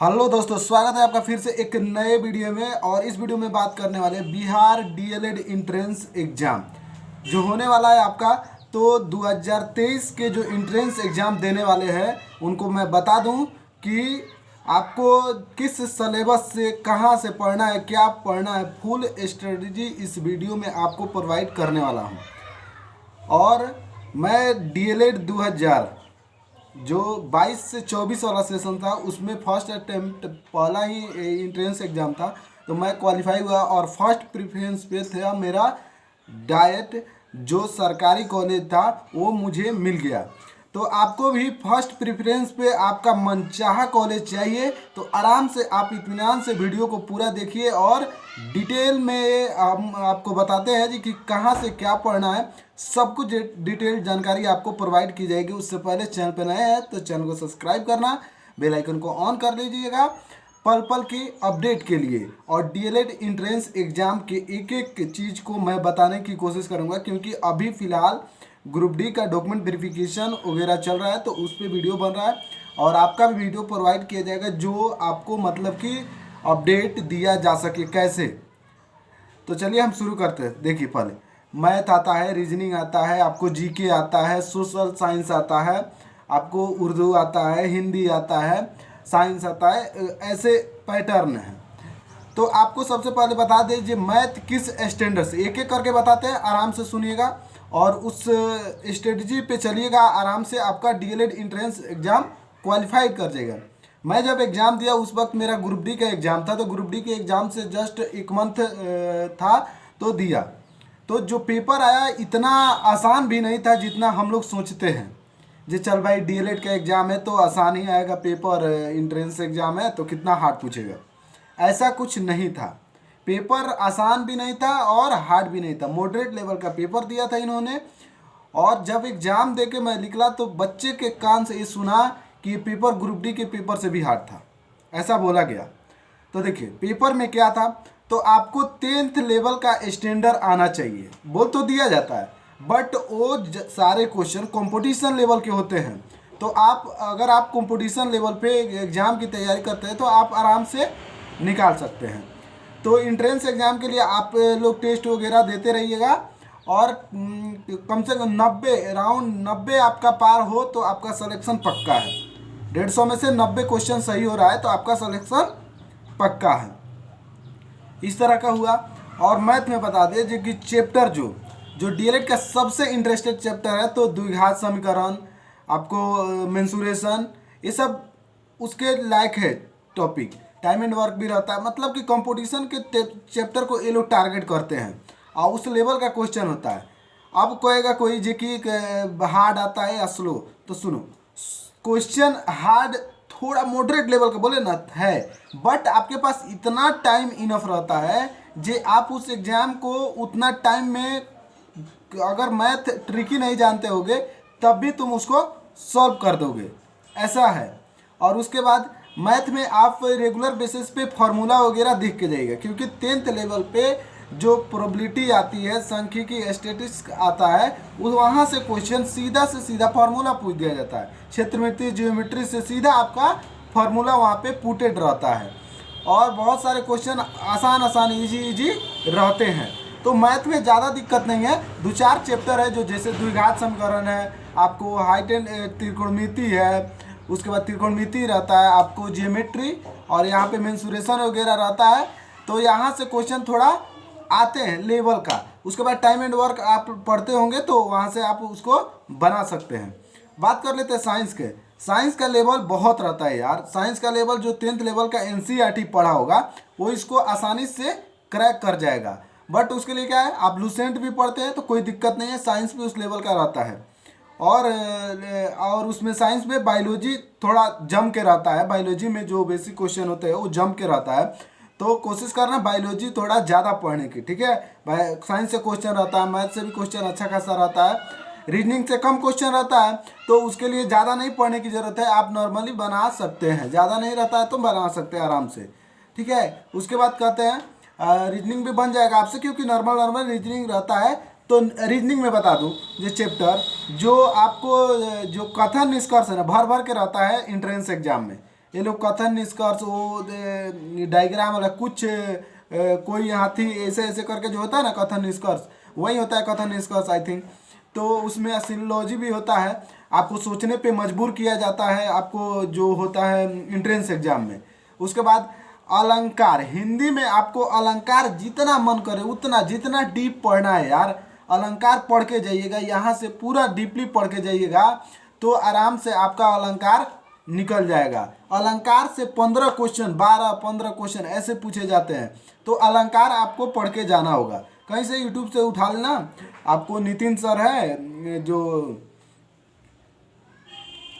Hello दोस्तों, स्वागत है आपका फिर से एक नए वीडियो में। और इस वीडियो में बात करने वाले बिहार डीएलएड इंट्रेंस एग्ज़ाम जो होने वाला है आपका। तो 2023 के जो इंट्रेंस एग्ज़ाम देने वाले हैं उनको मैं बता दूं कि आपको किस सिलेबस से कहां से पढ़ना है, क्या पढ़ना है, फुल स्ट्रेटजी इस वीडियो में आपको प्रोवाइड करने वाला हूं। और मैं डीएलएड 2000 जो 22 से 24 वाला सेशन था उसमें फर्स्ट अटेम्प्ट पहला ही इंट्रेंस एग्ज़ाम था, तो मैं क्वालिफाई हुआ और फर्स्ट प्रेफरेंस पे था मेरा डाइट। जो सरकारी कॉलेज था वो मुझे मिल गया। तो आपको भी फर्स्ट प्रेफरेंस पे आपका मनचाहा कॉलेज चाहिए तो आराम से आप इत्मीनान से वीडियो को पूरा देखिए और डिटेल में हम आपको बताते हैं जी कि कहाँ से क्या पढ़ना है। सब कुछ डिटेल जानकारी आपको प्रोवाइड की जाएगी। उससे पहले चैनल पर नए हैं तो चैनल को सब्सक्राइब करना, बेल आइकन को ऑन कर लीजिएगा पल पल की अपडेट के लिए। और डीएलएड इंट्रेंस एग्ज़ाम के एक एक चीज़ को मैं बताने की कोशिश करूँगा, क्योंकि अभी फ़िलहाल ग्रुप डी का डॉक्यूमेंट वेरिफिकेशन वगैरह चल रहा है तो उस पर वीडियो बन रहा है और आपका भी वीडियो प्रोवाइड किया जाएगा जो आपको मतलब कि अपडेट दिया जा सके कैसे। तो चलिए हम शुरू करते हैं। देखिए, पहले मैथ आता है, रीजनिंग आता है, आपको जीके आता है, सोशल साइंस आता है, आपको उर्दू आता है, हिंदी आता है, साइंस आता है, ऐसे पैटर्न है। तो आपको सबसे पहले बता दीजिए मैथ किस स्टैंडर्ड से, एक एक करके बताते हैं, आराम से सुनिएगा और उस स्ट्रेटजी पे चलिएगा। आराम से आपका डीएलएड इंट्रेंस एग्ज़ाम क्वालिफाइड कर जाएगा। मैं जब एग्ज़ाम दिया उस वक्त मेरा ग्रुप डी का एग्ज़ाम था, तो ग्रुप डी के एग्ज़ाम से जस्ट एक मंथ था तो दिया। तो जो पेपर आया इतना आसान भी नहीं था जितना हम लोग सोचते हैं। जी चल भाई डीएलएड का एग्ज़ाम है तो आसान ही आएगा पेपर, इंट्रेंस एग्ज़ाम है तो कितना हार्ड पूछेगा। ऐसा कुछ नहीं था। पेपर आसान भी नहीं था और हार्ड भी नहीं था, मॉडरेट लेवल का पेपर दिया था इन्होंने। और जब एग्ज़ाम दे के मैं निकला तो बच्चे के कान से ये सुना कि ये पेपर ग्रुप डी के पेपर से भी हार्ड था, ऐसा बोला गया। तो देखिए पेपर में क्या था, तो आपको 10th लेवल का स्टैंडर्ड आना चाहिए, बोल तो दिया जाता है, बट वो सारे क्वेश्चन कंपटीशन लेवल के होते हैं। तो आप अगर आप कंपटीशन लेवल पे एग्ज़ाम की तैयारी करते हैं तो आप आराम से निकाल सकते हैं। तो इंट्रेंस एग्ज़ाम के लिए आप लोग टेस्ट वगैरह देते रहिएगा और कम से कम 90 राउंड 90 आपका पार हो तो आपका सिलेक्शन पक्का है। 150 में से 90 क्वेश्चन सही हो रहा है तो आपका सिलेक्शन पक्का है। इस तरह का हुआ। और मैथ में बता दीजिए कि चैप्टर जो जो डीएलएड का सबसे इंटरेस्टेड चैप्टर है तो द्विघात समीकरण, आपको मेंसुरेशन, ये सब उसके लायक है टॉपिक। टाइम एंड वर्क भी रहता है, मतलब कि कंपटीशन के चैप्टर को ये लोग टारगेट करते हैं और उस लेवल का क्वेश्चन होता है। अब कहेगा कोई जे कि हार्ड आता है या स्लो, तो सुनो, क्वेश्चन हार्ड थोड़ा मॉडरेट लेवल का बोले ना है, बट आपके पास इतना टाइम इनफ रहता है जे आप उस एग्ज़ाम को उतना टाइम में अगर मैथ ट्रिकी नहीं जानते होगे तब भी तुम उसको सॉल्व कर दोगे, ऐसा है। और उसके बाद मैथ में आप रेगुलर बेसिस पे फार्मूला वगैरह दिख के जाएगा, क्योंकि 10th लेवल पे जो प्रोबेबिलिटी आती है, सांख्यिकी स्टैटिस्टिक्स आता है, वहाँ से क्वेश्चन सीधा से सीधा फार्मूला पूछ दिया जाता है। क्षेत्रमिति ज्योमेट्री से सीधा आपका फार्मूला वहाँ पे पुटेड रहता है और बहुत सारे क्वेश्चन आसान आसान इजी रहते हैं। तो मैथ में ज़्यादा दिक्कत नहीं है। 2-4 चैप्टर है जो जैसे द्विघात समीकरण है, आपको हाइट एंड त्रिकोणमिति है, उसके बाद त्रिकोणमिति रहता है, आपको ज्योमेट्री और यहाँ पे मेंसुरेशन वगैरह रहता है। तो यहाँ से क्वेश्चन थोड़ा आते हैं लेवल का। उसके बाद टाइम एंड वर्क आप पढ़ते होंगे तो वहाँ से आप उसको बना सकते हैं। बात कर लेते हैं साइंस के। साइंस का लेवल बहुत रहता है यार। साइंस का लेवल जो 10th लेवल का एनसीईआरटी पढ़ा होगा वो इसको आसानी से क्रैक कर जाएगा। बट उसके लिए क्या है, आप लूसेंट भी पढ़ते हैं तो कोई दिक्कत नहीं है, साइंस भी उस लेवल का रहता है। और उसमें साइंस में बायोलॉजी थोड़ा जम के रहता है। बायोलॉजी में जो बेसिक क्वेश्चन होते हैं वो जम के रहता है, तो कोशिश करना बायोलॉजी थोड़ा ज़्यादा पढ़ने की, ठीक है। साइंस से क्वेश्चन रहता है, मैथ से भी क्वेश्चन अच्छा खासा रहता है, रीजनिंग से कम क्वेश्चन रहता है, तो उसके लिए ज़्यादा नहीं पढ़ने की ज़रूरत है, आप नॉर्मली बना सकते हैं। ज़्यादा नहीं रहता है तो बना सकते हैं आराम से, ठीक है। उसके बाद कहते हैं रीजनिंग भी बन जाएगा आपसे, क्योंकि नॉर्मल रीजनिंग रहता है। तो रीजनिंग में बता दूं ये चैप्टर जो आपको जो कथन निष्कर्ष है ना भर भर के रहता है इंट्रेंस एग्जाम में। ये लोग कथन निष्कर्ष वो डायग्राम वाला कुछ कोई हाथी ऐसे ऐसे करके जो होता है ना कथन निष्कर्ष, वही होता है कथन निष्कर्ष आई थिंक। तो उसमें सिलोलॉजी भी होता है, आपको सोचने पे मजबूर किया जाता है आपको जो होता है एंट्रेंस एग्जाम में। उसके बाद अलंकार, हिंदी में आपको अलंकार जितना मन करे उतना, जितना डीप पढ़ना है यार, अलंकार पढ़ के जाइएगा, यहाँ से पूरा डीपली पढ़ के जाइएगा तो आराम से आपका अलंकार निकल जाएगा। अलंकार से 15 क्वेश्चन, 12-15 क्वेश्चन ऐसे पूछे जाते हैं, तो अलंकार आपको पढ़ के जाना होगा। कहीं से यूट्यूब से उठा लेना, आपको नितिन सर है जो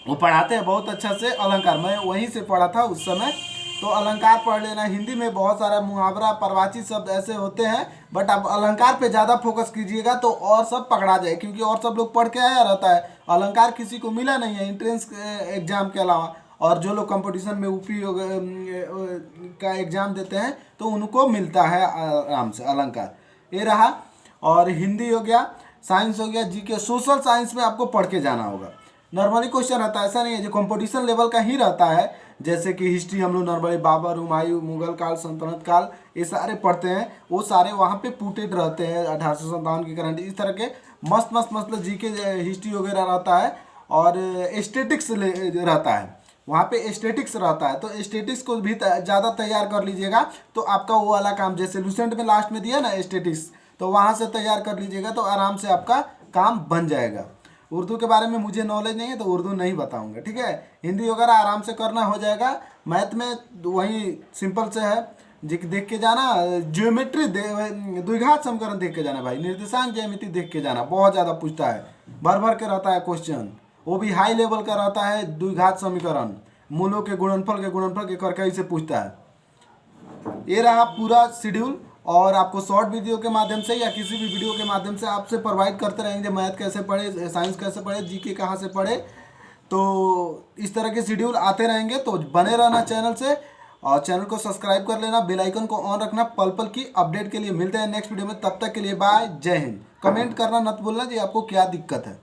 वो पढ़ाते हैं बहुत अच्छा से अलंकार, मैं वहीं से पढ़ा था उस समय। तो अलंकार पढ़ लेना। हिंदी में बहुत सारा मुहावरा परवाची शब्द ऐसे होते हैं, बट आप अलंकार पे ज़्यादा फोकस कीजिएगा तो और सब पकड़ा जाए, क्योंकि और सब लोग पढ़ के आया रहता है, अलंकार किसी को मिला नहीं है एंट्रेंस एग्जाम के अलावा। और जो लोग कंपटीशन में यूपी का एग्ज़ाम देते हैं तो उनको मिलता है आराम से अलंकार। ये रहा। और हिंदी हो गया, साइंस हो गया, जीके, सोशल साइंस में आपको पढ़ के जाना होगा। नॉर्मली क्वेश्चन रहता है, ऐसा नहीं है, जो कंपटीशन लेवल का ही रहता है। जैसे कि हिस्ट्री हम लोग नॉर्मली बाबर, हुमायूं, मुगल काल, सल्तनत काल, ये सारे पढ़ते हैं, वो सारे वहाँ पे पुटेड रहते हैं। 1857 की करंट, इस तरह के मस्त मस्त मतलब जीके हिस्ट्री वगैरह रहता है। और एस्थेटिक्स रहता है, वहाँ पे एस्थेटिक्स रहता है, तो एस्थेटिक्स को भी ज़्यादा तैयार कर लीजिएगा तो आपका वो वाला काम, जैसे लूसेंट में लास्ट में दिया ना एस्थेटिक्स, तो वहाँ से तैयार कर लीजिएगा तो आराम से आपका काम बन जाएगा। उर्दू के बारे में मुझे नॉलेज नहीं है तो उर्दू नहीं बताऊंगा, ठीक है। हिंदी वगैरह आराम से करना हो जाएगा। मैथ में वही सिंपल से है, देख के जाना, ज्योमेट्री द्विघात समीकरण देख के जाना भाई, निर्देशांक ज्यामिति देख के जाना, बहुत ज़्यादा पूछता है, भर भर के रहता है क्वेश्चन, वो भी हाई लेवल का रहता है। द्विघात समीकरण, मूलों के गुणनफल के करके इसे पूछता है। ये रहा पूरा शेड्यूल, और आपको शॉर्ट वीडियो के माध्यम से या किसी भी वीडियो के माध्यम से आपसे प्रोवाइड करते रहेंगे, मैथ कैसे पढ़े, साइंस कैसे पढ़े, जीके कहाँ से पढ़े। तो इस तरह के शेड्यूल आते रहेंगे, तो बने रहना चैनल से, और चैनल को सब्सक्राइब कर लेना, बेल आइकन को ऑन रखना पल पल की अपडेट के लिए। मिलते हैं नेक्स्ट वीडियो में, तब तक के लिए बाय, जय हिंद। कमेंट करना मत भूलना जी आपको क्या दिक्कत है।